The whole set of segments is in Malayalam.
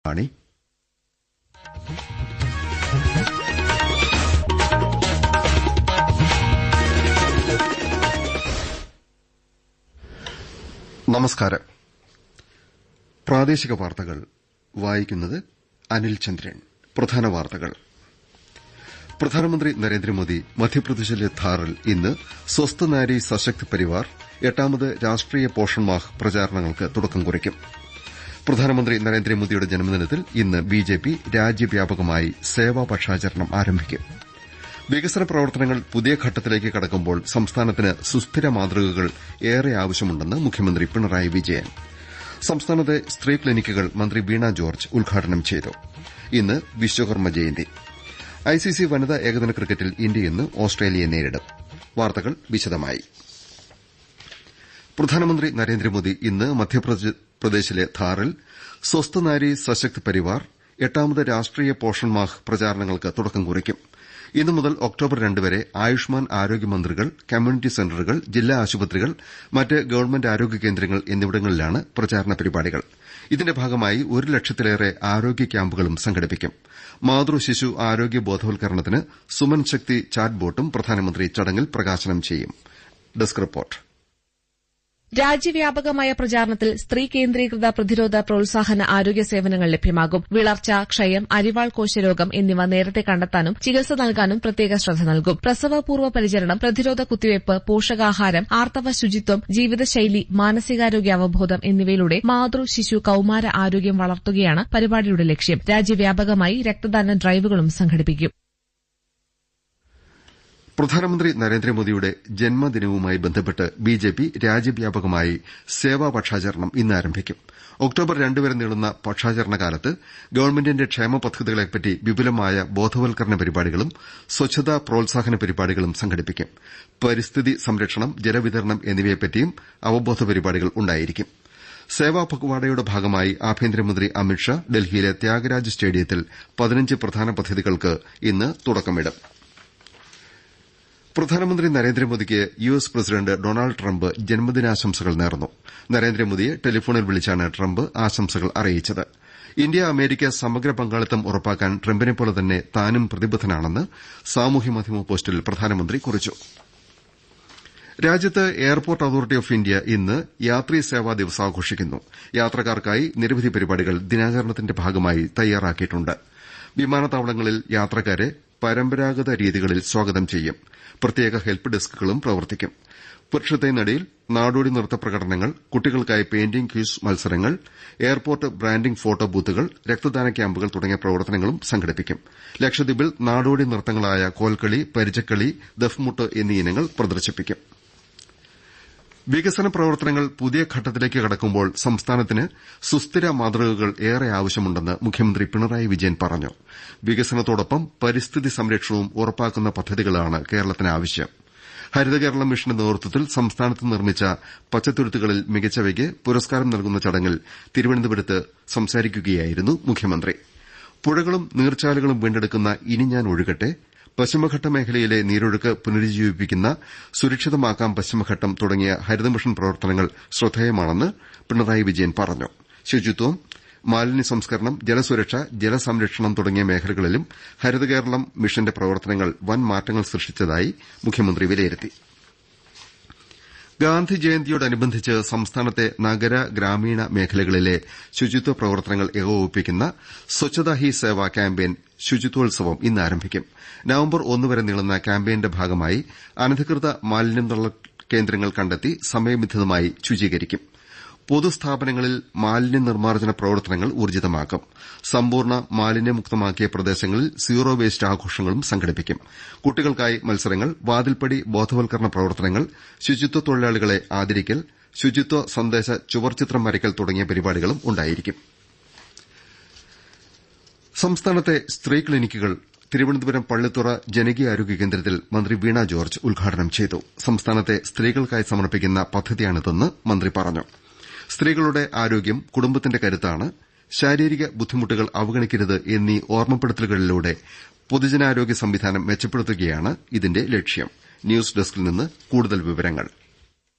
ആണി. നമസ്കാരം. പ്രാദേശിക വാർത്തകൾ വായിക്കുന്നത് അനിൽ ചന്ദ്രൻ. പ്രധാന വാർത്തകൾ. പ്രധാനമന്ത്രി നരേന്ദ്രമോദി മധ്യപ്രദേശിലെ ധാറിൽ ഇന്ന് സ്വസ്ഥ നാരി സശക്ത് പരിവാർ 8ാമത് രാഷ്ട്രീയ പോഷൺ മാഹ് പ്രചാരണങ്ങൾക്ക് തുടക്കം കുറിക്കും. പ്രധാനമന്ത്രി നരേന്ദ്രമോദിയുടെ ജന്മദിനത്തിൽ ഇന്ന് ബിജെപി രാജ്യവ്യാപകമായി സേവാ പക്ഷാചരണം ആരംഭിക്കും. വികസന പ്രവർത്തനങ്ങൾ പുതിയ ഘട്ടത്തിലേക്ക് കടക്കുമ്പോൾ സംസ്ഥാനത്തിന് സുസ്ഥിര മാതൃകകൾ ഏറെ ആവശ്യമുണ്ടെന്ന് മുഖ്യമന്ത്രി പിണറായി വിജയൻ. സംസ്ഥാനത്തെ സ്ത്രീ ക്ലിനിക്കുകൾ മന്ത്രി വീണ ജോർജ് ഉദ്ഘാടനം ചെയ്തു. ഇന്ന് വിശ്വകർമ്മ ജയന്തി. ഐസിസി വനിതാ ഏകദിന ക്രിക്കറ്റിൽ ഇന്ത്യ ഇന്ന് ഓസ്ട്രേലിയയെ നേരിടും. വാർത്തകൾ വിശദമായി. പ്രധാനമന്ത്രി നരേന്ദ്രമോദി ഇന്ന് മധ്യപ്രദേശിലെ ധാറിൽ സ്വസ്ഥ നാരി സശക്ത് പരിവാർ 8ാമത് രാഷ്ട്രീയ പോഷൺ മാഹ് പ്രചാരണങ്ങൾക്ക് തുടക്കം കുറിക്കും. ഇന്നു മുതൽ ഒക്ടോബർ 2 വരെ ആയുഷ്മാൻ ആരോഗ്യ മന്ത്രികൾ, കമ്മ്യൂണിറ്റി സെന്ററുകൾ, ജില്ലാ ആശുപത്രികൾ, മറ്റ് ഗവൺമെന്റ് ആരോഗ്യ കേന്ദ്രങ്ങൾ എന്നിവിടങ്ങളിലാണ് പ്രചാരണ പരിപാടികൾ. ഇതിന്റെ ഭാഗമായി 1 ലക്ഷത്തിലേറെ ആരോഗ്യ ക്യാമ്പുകളും സംഘടിപ്പിക്കും. മാതൃ ശിശു ആരോഗ്യ ബോധവൽക്കരണത്തിന് സുമൻ ശക്തി ചാറ്റ് ബോട്ടും പ്രധാനമന്ത്രി ചടങ്ങിൽ പ്രകാശനം ചെയ്യും. Desk report. രാജ്യവ്യാപകമായ പ്രചാരണത്തിൽ സ്ത്രീ കേന്ദ്രീകൃത പ്രതിരോധ പ്രോത്സാഹന ആരോഗ്യ സേവനങ്ങൾ ലഭ്യമാകും. വിളർച്ച, ക്ഷയം, അരിവാൾ കോശരോഗം എന്നിവ നേരത്തെ കണ്ടെത്താനും ചികിത്സ നൽകാനും പ്രത്യേക ശ്രദ്ധ നൽകും. പ്രസവപൂർവ്വ പരിചരണം, പ്രതിരോധ കുത്തിവയ്പ്, പോഷകാഹാരം, ആർത്തവ ശുചിത്വം, ജീവിതശൈലി, മാനസികാരോഗ്യ അവബോധം എന്നിവയിലൂടെ മാതൃ ശിശു കൌമാര ആരോഗ്യം വളർത്തുകയാണ് പരിപാടിയുടെ ലക്ഷ്യം. രാജ്യവ്യാപകമായി രക്തദാന ഡ്രൈവുകളും സംഘടിപ്പിക്കും. പ്രധാനമന്ത്രി നരേന്ദ്രമോദിയുടെ ജന്മദിനവുമായി ബന്ധപ്പെട്ട് ബിജെപി രാജ്യവ്യാപകമായി സേവാ പക്ഷാചരണം ഇന്ന് ആരംഭിക്കും. ഒക്ടോബർ 2 വരെ നീളുന്ന പക്ഷാചരണ കാലത്ത് ഗവൺമെന്റിന്റെ ക്ഷേമ പദ്ധതികളെപ്പറ്റി വിപുലമായ ബോധവൽക്കരണ പരിപാടികളും സ്വച്ഛതാ പ്രോത്സാഹന പരിപാടികളും സംഘടിപ്പിക്കും. പരിസ്ഥിതി സംരക്ഷണം, ജലവിതരണം എന്നിവയെപ്പറ്റിയും അവബോധ പരിപാടികൾ ഉണ്ടായിരിക്കും. സേവാ പഖ്വാഡയുടെ ഭാഗമായി ആഭ്യന്തരമന്ത്രി അമിത്ഷാ ഡൽഹിയിലെ ത്യാഗരാജ് സ്റ്റേഡിയത്തിൽ 15 പ്രധാന പദ്ധതികൾക്ക് ഇന്ന് തുടക്കമിടും. പ്രധാനമന്ത്രി നരേന്ദ്രമോദിക്ക് യുഎസ് പ്രസിഡന്റ് ഡൊണാൾഡ് ട്രംപ് ജന്മദിനാശംസകൾ നേർന്നു. നരേന്ദ്രമോദിയെ ടെലിഫോണിൽ വിളിച്ചാണ് ട്രംപ് ആശംസകൾ അറിയിച്ചത്. ഇന്ത്യ അമേരിക്ക സമഗ്ര പങ്കാളിത്തം ഉറപ്പാക്കാൻ ട്രംപിനെപ്പോലെ തന്നെ താനും പ്രതിബദ്ധനാണെന്ന് സാമൂഹ്യമാധ്യമ പോസ്റ്റിൽ പ്രധാനമന്ത്രി കുറിച്ചു. രാജ്യത്ത് എയർപോർട്ട് അതോറിറ്റി ഓഫ് ഇന്ത്യ ഇന്ന് യാത്രീ സേവാ ദിവസ് ആഘോഷിക്കുന്നു. യാത്രക്കാർക്കായി നിരവധി പരിപാടികൾ ദിനാചരണത്തിന്റെ ഭാഗമായി തയ്യാറാക്കിയിട്ടുണ്ട്. വിമാനത്താവളങ്ങളിൽ യാത്രക്കാരെ പരമ്പരാഗത രീതികളിൽ സ്വാഗതം ചെയ്യും. പ്രത്യേക ഹെൽപ്പ് ഡെസ്കുകളും പ്രവർത്തിക്കും. പുരുഷത്തെ നടയിൽ നാടോടി നൃത്ത പ്രകടനങ്ങൾ, കുട്ടികൾക്കായി പെയിന്റിംഗ് ക്വിസ് മത്സരങ്ങൾ, എയർപോർട്ട് ബ്രാൻഡിംഗ് ഫോട്ടോ ബൂത്തുകൾ, രക്തദാന ക്യാമ്പുകൾ തുടങ്ങിയ പ്രവർത്തനങ്ങളും സംഘടിപ്പിക്കും. ലക്ഷദ്വീപിൽ നാടോടി നൃത്തങ്ങളായ കോൽക്കളി, പരിചക്കളി, ദഫ്മുട്ട് എന്നീ ഇനങ്ങൾ പ്രദർശിപ്പിക്കും. വികസന പ്രവർത്തനങ്ങൾ പുതിയ ഘട്ടത്തിലേക്ക് കടക്കുമ്പോൾ സംസ്ഥാനത്തിന് സുസ്ഥിര മാതൃകകൾ ഏറെ ആവശ്യമുണ്ടെന്ന് മുഖ്യമന്ത്രി പിണറായി വിജയൻ പറഞ്ഞു. വികസനത്തോടൊപ്പം പരിസ്ഥിതി സംരക്ഷണവും ഉറപ്പാക്കുന്ന പദ്ധതികളാണ് കേരളത്തിന് ആവശ്യം. ഹരിതകേരളം മിഷന്റെ നേതൃത്വത്തിൽ സംസ്ഥാനത്ത് നിർമ്മിച്ച പച്ചത്തുരുത്തുകളിൽ മികച്ചവയ്ക്ക് പുരസ്കാരം നൽകുന്ന ചടങ്ങിൽ തിരുവനന്തപുരത്ത് സംസാരിക്കുകയായിരുന്നു മുഖ്യമന്ത്രി. പുഴകളും നീർച്ചാലുകളും വീണ്ടെടുക്കുന്ന ഇനി ഞാൻ ഒഴുകട്ടെ, പശ്ചിമഘട്ട മേഖലയിലെ നീരൊഴുക്ക് പുനരുജ്ജീവിപ്പിക്കുന്ന സുരക്ഷിതമാക്കാം പശ്ചിമഘട്ടം തുടങ്ങിയ ഹരിതമിഷൻ പ്രവർത്തനങ്ങൾ ശ്രദ്ധേയമാണെന്ന് പിണറായി വിജയൻ പറഞ്ഞു. ശുചിത്വം, മാലിന്യ സംസ്കരണം, ജലസുരക്ഷ, ജലസംരക്ഷണം തുടങ്ങിയ മേഖലകളിലും ഹരിതകേരളം മിഷന്റെ പ്രവർത്തനങ്ങൾ വൻ മാറ്റങ്ങൾ സൃഷ്ടിച്ചതായി മുഖ്യമന്ത്രി വിലയിരുത്തി. ഗാന്ധി ജയന്തിയോടനുബന്ധിച്ച് സംസ്ഥാനത്തെ നഗര ഗ്രാമീണ മേഖലകളിലെ ശുചിത്വ പ്രവർത്തനങ്ങൾ ഏകോപിപ്പിക്കുന്ന സ്വച്ഛതാ ഹി സേവ ക്യാമ്പയിൻ ശുചിത്വോത്സവം ഇന്ന് ആരംഭിക്കും. നവംബർ 1 വരെ നീളുന്ന ക്യാമ്പയിന്റെ ഭാഗമായി അനധികൃത മാലിന്യം തള്ളൽ കേന്ദ്രങ്ങൾ കണ്ടെത്തി സമയബന്ധിതമായി ശുചീകരിക്കും. പൊതുസ്ഥാപനങ്ങളിൽ മാലിന്യ നിർമ്മാർജ്ജന പ്രവർത്തനങ്ങൾ ഊർജ്ജിതമാക്കും. സമ്പൂർണ്ണ മാലിന്യമുക്തമാക്കിയ പ്രദേശങ്ങളിൽ സീറോ വേസ്റ്റ് ആഘോഷങ്ങളും സംഘടിപ്പിക്കും. കുട്ടികൾക്കായി മത്സരങ്ങൾ, വാതിൽപ്പടി ബോധവൽക്കരണ പ്രവർത്തനങ്ങൾ, ശുചിത്വ തൊഴിലാളികളെ ആദരിക്കൽ, ശുചിത്വ സന്ദേശ ചുവർച്ചിത്രം വരയ്ക്കൽ തുടങ്ങിയ പരിപാടികളും ഉണ്ടായിരിക്കും. സംസ്ഥാനത്തെ സ്ത്രീ ക്ലിനിക്കുകൾ തിരുവനന്തപുരം പള്ളിത്തുറ ജനകീയാരോഗ്യ കേന്ദ്രത്തിൽ മന്ത്രി വീണ ജോർജ് ഉദ്ഘാടനം ചെയ്തു. സംസ്ഥാനത്തെ സ്ത്രീകൾക്കായി സമർപ്പിക്കുന്ന പദ്ധതിയാണിതെന്ന് മന്ത്രി പറഞ്ഞു. സ്ത്രീകളുടെ ആരോഗ്യം കുടുംബത്തിന്റെ കരുത്താണ്, ശാരീരിക ബുദ്ധിമുട്ടുകൾ അവഗണിക്കരുത് എന്നീ ഓർമ്മപ്പെടുത്തലുകളിലൂടെ പൊതുജനാരോഗ്യ സംവിധാനം മെച്ചപ്പെടുത്തുകയാണ് ഇതിന്റെ ലക്ഷ്യം. ന്യൂസ് ഡെസ്കിൽ നിന്ന് കൂടുതൽ വിവരങ്ങൾ.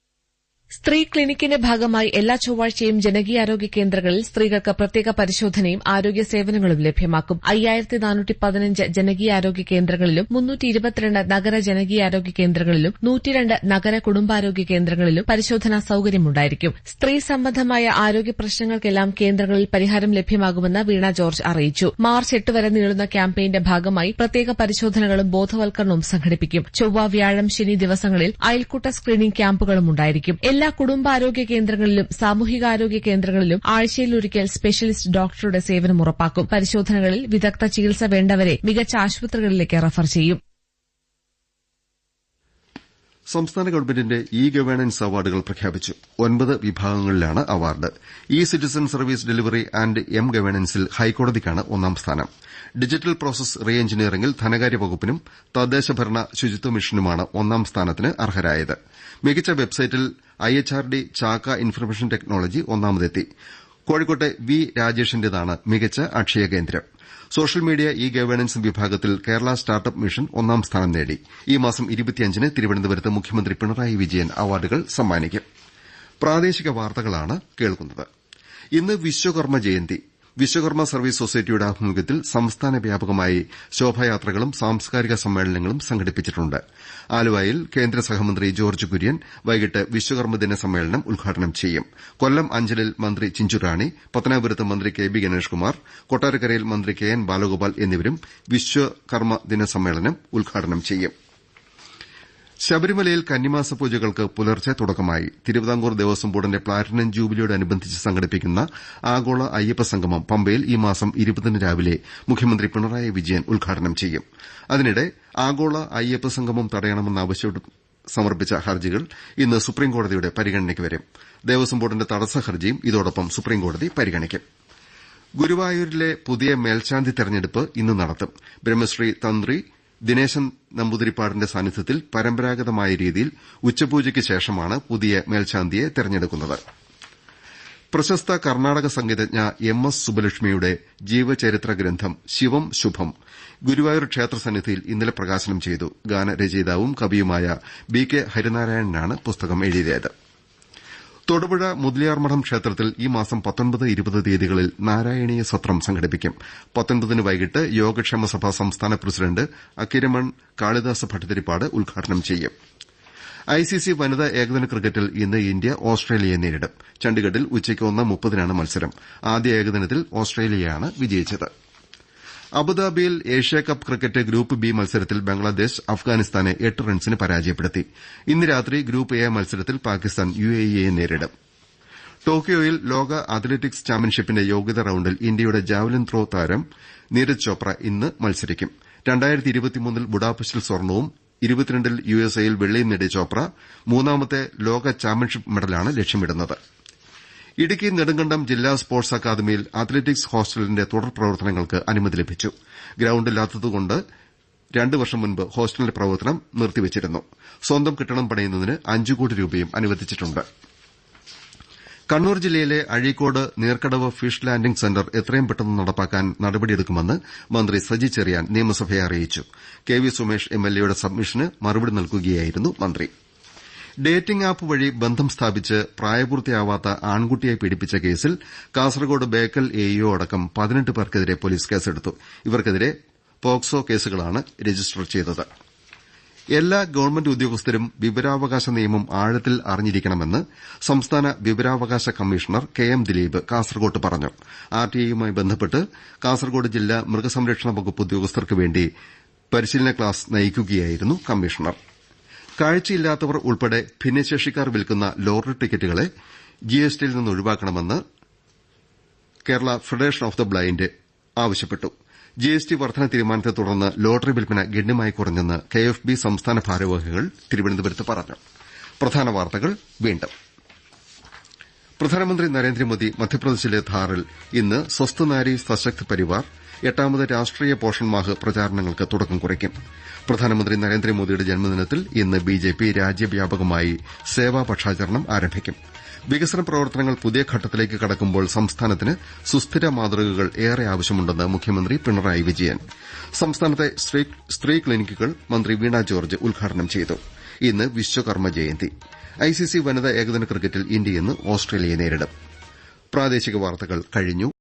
സ്ത്രീ ക്ലിനിക്കിന്റെ ഭാഗമായി എല്ലാ ചൊവ്വാഴ്ചയും ജനകീയാരോഗ്യ കേന്ദ്രങ്ങളിൽ സ്ത്രീകൾക്ക് പ്രത്യേക പരിശോധനയും ആരോഗ്യ സേവനങ്ങളും ലഭ്യമാക്കും. 5415 ജനകീയാരോഗ്യ കേന്ദ്രങ്ങളിലും 322 നഗര ജനകീയാരോഗ്യ കേന്ദ്രങ്ങളിലും 102 നഗര കുടുംബാരോഗ്യ കേന്ദ്രങ്ങളിലും പരിശോധനാ സൌകര്യമുണ്ടായിരിക്കും. സ്ത്രീ സംബന്ധമായ ആരോഗ്യ പ്രശ്നങ്ങൾക്കെല്ലാം കേന്ദ്രങ്ങളിൽ പരിഹാരം ലഭ്യമാകുമെന്ന് വീണ ജോർജ് അറിയിച്ചു. മാർച്ച് 8 വരെ നീളുന്ന ക്യാമ്പയിന്റെ ഭാഗമായി പ്രത്യേക പരിശോധനകളും ബോധവൽക്കരണവും സംഘടിപ്പിക്കും. ചൊവ്വ, വ്യാഴം, ശനി ദിവസങ്ങളിൽ അയൽക്കൂട്ട സ്ക്രീനിംഗ് ക്യാമ്പുകളും ഉണ്ടായിരിക്കും. എല്ലാ കുടുംബാരോഗ്യ കേന്ദ്രങ്ങളിലും സാമൂഹികാരോഗ്യ കേന്ദ്രങ്ങളിലും ആഴ്ചയിലൊരിക്കൽ സ്പെഷ്യലിസ്റ്റ് ഡോക്ടറുടെ സേവനം ഉറപ്പാക്കും. പരിശോധനകളിൽ വിദഗ്ധ ചികിത്സ വേണ്ടവരെ മികച്ച ആശുപത്രികളിലേക്ക് റഫർ ചെയ്യും. സംസ്ഥാന ഗവൺമെന്റിന്റെ ഇ ഗവേണൻസ് അവാർഡുകൾ പ്രഖ്യാപിച്ചു. 9 വിഭാഗങ്ങളിലാണ് award. E citizen service delivery and m ഗവേണൻസിൽ ഹൈക്കോടതിക്കാണ് ഒന്നാം സ്ഥാനം. ഡിജിറ്റൽ പ്രോസസ് റീ എഞ്ചിനീയറിംഗിൽ ധനകാര്യ വകുപ്പിനും തദ്ദേശഭരണ ശുചിത്വ മിഷനുമാണ് ഒന്നാം സ്ഥാനത്തിന് അർഹരായത്. മികച്ച വെബ്സൈറ്റിൽ IHRD ചാക്ക ഇൻഫർമേഷൻ ടെക്നോളജി ഒന്നാമതെത്തി. കോഴിക്കോട്ടെ വി രാജേഷിന്റേതാണ് മികച്ച അക്ഷയ കേന്ദ്രം. സോഷ്യൽ മീഡിയ ഇ ഗവേണൻസ് വിഭാഗത്തിൽ കേരള സ്റ്റാർട്ടപ്പ് മിഷൻ ഒന്നാം സ്ഥാനം നേടി. ഈ മാസം 25-ന് തിരുവനന്തപുരത്ത് മുഖ്യമന്ത്രി പിണറായി വിജയൻ അവാർഡുകൾ സമ്മാനിക്കും. പ്രാദേശിക വാർത്തകളാണ് കേൾക്കുന്നത്. ഇന്ന് വിശ്വകർമ്മ ജയന്തി. വിശ്വകർമ്മ സർവീസ് സൊസൈറ്റിയുടെ ആഭിമുഖ്യത്തിൽ സംസ്ഥാന വ്യാപകമായി ശോഭായാത്രകളും സാംസ്കാരിക സമ്മേളനങ്ങളും സംഘടിപ്പിച്ചിട്ടുണ്ട്. ആലുവയിൽ കേന്ദ്ര സഹമന്ത്രി ജോർജ് കുര്യൻ വൈകിട്ട് വിശ്വകർമ്മ ദിന സമ്മേളനം ഉദ്ഘാടനം ചെയ്യും. കൊല്ലം അഞ്ചലിൽ മന്ത്രി ചിഞ്ചുറാണി, പത്തനാപുരത്ത് മന്ത്രി കെ ബി ഗണേഷ് കുമാർ, കൊട്ടാരക്കരയിൽ മന്ത്രി കെ എൻ ബാലഗോപാൽ എന്നിവരും വിശ്വകർമ്മ ദിന സമ്മേളനം ഉദ്ഘാടനം ചെയ്യും. ശബരിമലയിൽ കന്നിമാസ പൂജകൾക്ക് പുലർച്ചെ തുടക്കമായി. തിരുവിതാംകൂർ ദേവസ്വം ബോർഡിന്റെ പ്ലാറ്റിനം ജൂബിലിയോടനുബന്ധിച്ച് സംഘടിപ്പിക്കുന്ന ആഗോള അയ്യപ്പ സംഗമം പമ്പയിൽ ഈ മാസം 20-ന് രാവിലെ മുഖ്യമന്ത്രി പിണറായി വിജയൻ ഉദ്ഘാടനം ചെയ്യും. അതിനിടെ ആഗോള അയ്യപ്പ സംഗമം തടയണമെന്നാവശ്യപ്പെട്ട് സമർപ്പിച്ച ഹർജികൾ ഇന്ന് സുപ്രീംകോടതിയുടെ പരിഗണനയ്ക്ക് വരും. ദേവസ്വം ബോർഡിന്റെ തടസ്സ ഹർജിയും ഇതോടൊപ്പം സുപ്രീംകോടതി പരിഗണിക്കും. ഗുരുവായൂരിലെ പുതിയ മേൽശാന്തി തെരഞ്ഞെടുപ്പ് ഇന്ന് നടത്തും. ബ്രഹ്മശ്രീ തന്ത്രി ദിനേശൻ നമ്പൂതിരിപ്പാടിന്റെ സാന്നിധ്യത്തിൽ പരമ്പരാഗതമായ രീതിയിൽ ഉച്ചപൂജയ്ക്ക് ശേഷമാണ് പുതിയ മേൽശാന്തിയെ തെരഞ്ഞെടുക്കുന്നത്. പ്രശസ്ത കർണാടക സംഗീതജ്ഞ MS സുബ്ബലക്ഷ്മിയുടെ ജീവചരിത്ര ഗ്രന്ഥം ശിവം ശുഭം ഗുരുവായൂർ ക്ഷേത്ര സന്നിധിയിൽ ഇന്നലെ പ്രകാശനം ചെയ്തു. ഗാനരചയിതാവും കവിയുമായ BK ഹരിനാരായണനാണ് പുസ്തകം എഴുതിയത്. തൊടുപുഴ മുതലിയാർമഠം ക്ഷേത്രത്തിൽ ഈ മാസം 19, 20 തീയതികളിൽ നാരായണീയ സത്രം സംഘടിപ്പിക്കും. 19-ന് വൈകിട്ട് യോഗക്ഷേമ സഭ സംസ്ഥാന പ്രസിഡന്റ് അക്കിരമൺ കാളിദാസ ഭട്ടതിരിപ്പാട് ഉദ്ഘാടനം ചെയ്യും. ICC വനിതാ ഏകദിന ക്രിക്കറ്റിൽ ഇന്ന് ഇന്ത്യ ഓസ്ട്രേലിയയെ നേരിടും. ചണ്ഡിഗഡിൽ ഉച്ചയ്ക്ക് 1:30-നാണ് മത്സരം. ആദ്യ ഏകദിനത്തിൽ ഓസ്ട്രേലിയയാണ് വിജയിച്ചത്. അബുദാബിയിൽ ഏഷ്യാകപ്പ് ക്രിക്കറ്റ് ഗ്രൂപ്പ് ബി മത്സരത്തിൽ ബംഗ്ലാദേശ് അഫ്ഗാനിസ്ഥാനെ 8 റൺസിന് പരാജയപ്പെടുത്തി. ഇന്ന് രാത്രി ഗ്രൂപ്പ് എ മത്സരത്തിൽ പാകിസ്ഥാൻ UAE-യെ നേരിടും. ടോക്കിയോയിൽ ലോക അത്ലറ്റിക്സ് ചാമ്പ്യൻഷിപ്പിന്റെ യോഗ്യതാ റൌണ്ടിൽ ഇന്ത്യയുടെ ജാവലിൻ ത്രോ താരം നീരജ് ചോപ്ര ഇന്ന് മത്സരിക്കും. 2023-ൽ ബുഡാപെസ്റ്റിൽ സ്വർണവും 22-ൽ USA-യിൽ വെള്ളിയും നേടിയ ചോപ്ര മൂന്നാമത്തെ ലോക ചാമ്പ്യൻഷിപ്പ് മെഡലാണ് ലക്ഷ്യമിടുന്നത്. ഇടുക്കി നെടുങ്കണ്ടം ജില്ലാ സ്പോർട്സ് അക്കാദമിയിൽ അത്ലറ്റിക്സ് ഹോസ്റ്റലിന്റെ തുടർ പ്രവർത്തനങ്ങൾക്ക് അനുമതി ലഭിച്ചു. ഗ്രൌണ്ടില്ലാത്തതുകൊണ്ട് 2 വർഷം മുൻപ് ഹോസ്റ്റലിന്റെ പ്രവർത്തനം നിർത്തിവച്ചിരുന്നു. സ്വന്തം കെട്ടിടം പണിയുന്നതിന് 5 കോടി രൂപയും അനുവദിച്ചിട്ടുണ്ട്. കണ്ണൂർ ജില്ലയിലെ Azhikode Neerkadavu fish landing centre എത്രയും പെട്ടെന്ന് നടപ്പാക്കാൻ നടപടിയെടുക്കുമെന്ന് മന്ത്രി സജി ചെറിയാൻ നിയമസഭയെ അറിയിച്ചു. KV സുമേഷ് MLAയുടെ സബ്മിഷന് മറുപടി നൽകുകയായിരുന്നു മന്ത്രി. ഡേറ്റിംഗ് ആപ്പ് വഴി ബന്ധം സ്ഥാപിച്ച് പ്രായപൂർത്തിയാവാത്ത ആൺകുട്ടിയെ പീഡിപ്പിച്ച കേസിൽ കാസർകോട് ബേക്കൽ AEO അടക്കം 18 പേർക്കെതിരെ പോലീസ് കേസെടുത്തു. ഇവർക്കെതിരെ പോക്സോ കേസുകളാണ് രജിസ്റ്റർ ചെയ്തത്. എല്ലാ ഗവൺമെന്റ് ഉദ്യോഗസ്ഥരും വിവരാവകാശ നിയമം ആഴത്തിൽ അറിഞ്ഞിരിക്കണമെന്ന് സംസ്ഥാന വിവരാവകാശ കമ്മീഷണർ KM ദിലീപ് കാസർകോട്ട് പറഞ്ഞു. RTIയുമായി ബന്ധപ്പെട്ട് കാസർകോട് ജില്ലാ മൃഗസംരക്ഷണ വകുപ്പ് ഉദ്യോഗസ്ഥർക്ക് വേണ്ടി പരിശീലന ക്ലാസ് നയിക്കുകയായിരുന്നു കമ്മീഷണർ. കാഴ്ചയില്ലാത്തവർ ഉൾപ്പെടെ ഭിന്നശേഷിക്കാർ വിൽക്കുന്ന ലോട്ടറി ടിക്കറ്റുകളെ GSTയിൽ നിന്ന് ഒഴിവാക്കണമെന്ന് Kerala federation of the blind ആവശ്യപ്പെട്ടു. GST വർധന തീരുമാനത്തെ തുടർന്ന് ലോട്ടറി വിൽപ്പന ഗണ്യമായി കുറഞ്ഞെന്ന് KFB സംസ്ഥാന ഭാരവാഹികൾ തിരുവനന്തപുരത്ത് പറഞ്ഞു. പ്രധാന വാർത്തകൾ വീണ്ടും. പ്രധാനമന്ത്രി നരേന്ദ്രമോദി മധ്യപ്രദേശിലെ ധാറിൽ ഇന്ന് സ്വസ്ഥ നാരി സശക്ത് പരിവാർ 8ാമത് രാഷ്ട്രീയ പോഷൺ മാഹ് പ്രചാരണങ്ങൾക്ക് തുടക്കം കുറിക്കും. പ്രധാനമന്ത്രി നരേന്ദ്രമോദിയുടെ ജന്മദിനത്തിൽ ഇന്ന് BJP രാജ്യവ്യാപകമായി സേവാ പക്ഷാചരണം ആരംഭിക്കും. വികസന പ്രവർത്തനങ്ങൾ പുതിയ ഘട്ടത്തിലേക്ക് കടക്കുമ്പോൾ സംസ്ഥാനത്തിന് സുസ്ഥിര മാതൃകകൾ ഏറെ ആവശ്യമുണ്ടെന്ന് മുഖ്യമന്ത്രി പിണറായി വിജയൻ. സംസ്ഥാനത്തെ സ്ത്രീ ക്ലിനിക്കുകൾ മന്ത്രി വീണ ജോർജ് ഉദ്ഘാടനം ചെയ്തു. ഇന്ന് വിശ്വകർമ്മ ജയന്തി. ഐസിസി വനിതാ ഏകദിന ക്രിക്കറ്റിൽ ഇന്ത്യ ഇന്ന് ഓസ്ട്രേലിയയെ നേരിടും. പ്രാദേശിക വാർത്തകൾ കഴിഞ്ഞു.